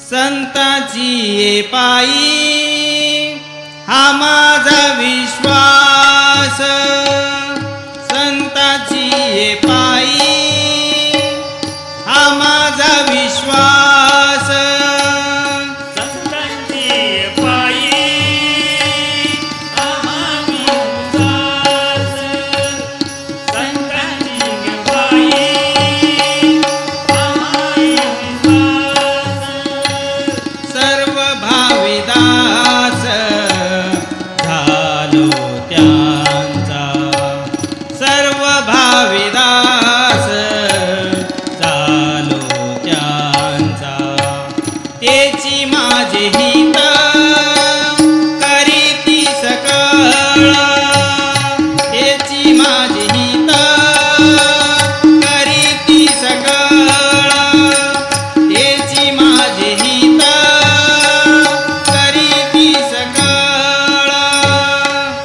संताची ये पायी हा माझा विश्वास, संताची ये पायी हा माझा विश्वास, संताची ये पायी हा माझा विश्वास, संताची ये पायी हा माझा विश्वास. सर्व भाविदास झालो त्यांचा, सर्व भाविदास झालो त्यांचा, तेची माझे हित करीती सकळ, तेची माझे हित करीती सकळ, तेची माझे हित करीती सकळ,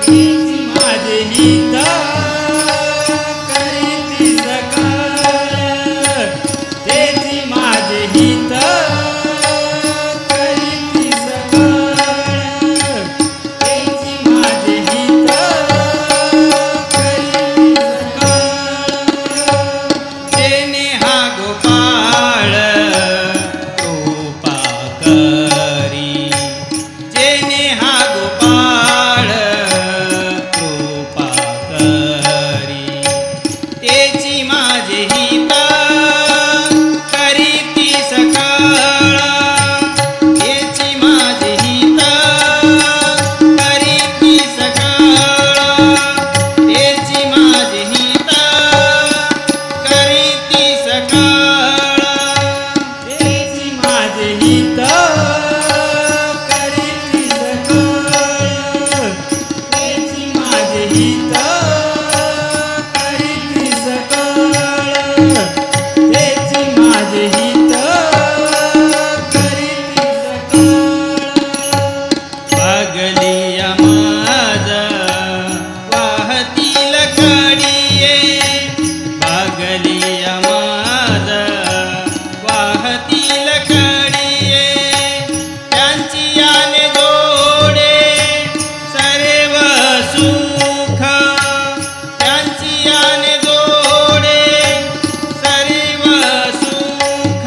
तेची माझे हित करीती सकळ, तेची माझे हित करीती सकळ, तेची माझे हित करीती सकळ. जेने हा गोपाळ कृपा करी, जेने हा गोपाळ कृपा करी, तेची माझे हित करीती सकळ, तेची माझे हित करीती सकळ, तेची माझे हित करीती सकळ, तेची माझे हित करीती सकळ, तेची माझे हित करीती सकळ, तेची माझे हित करीती सकळ. भागलिया माझ वाहतील कडिये, भागलिया माझ वाहतील कडिये, त्यांची याने जोडे सर्व सुख, त्यांची याने जोडे सर्व सुख,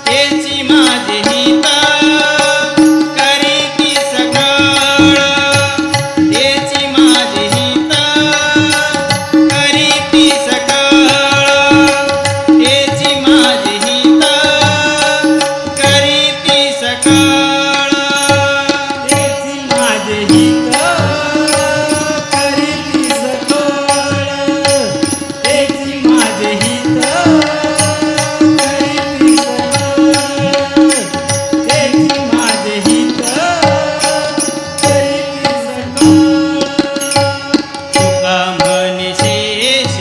तेची माझे हित करीती सकळ, तेची माझे हित करीती सकळ, तेची माझे हित करीती सकळ, तेची माझे हित करीती सकळ, तेची माझे हित करीती सकळ, तेची माझे हित करीती सकळ. तुका म्हणे शेष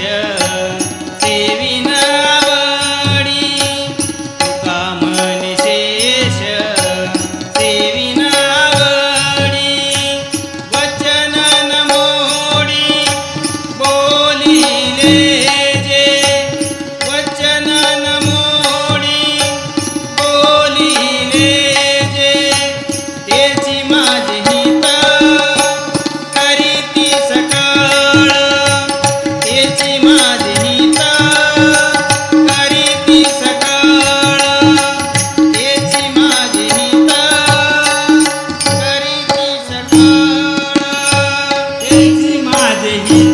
सेविन आवडी, तुका म्हणे शेष सेविन आवडी, वचन न मोडी बोलिले जे, वचन न मोडी बोलिले जे, तेची माझे हित करीती सकळ, तेची माझे हित करीती सकळ, तेची माझे हित करीती सकळ, तेची माझे हित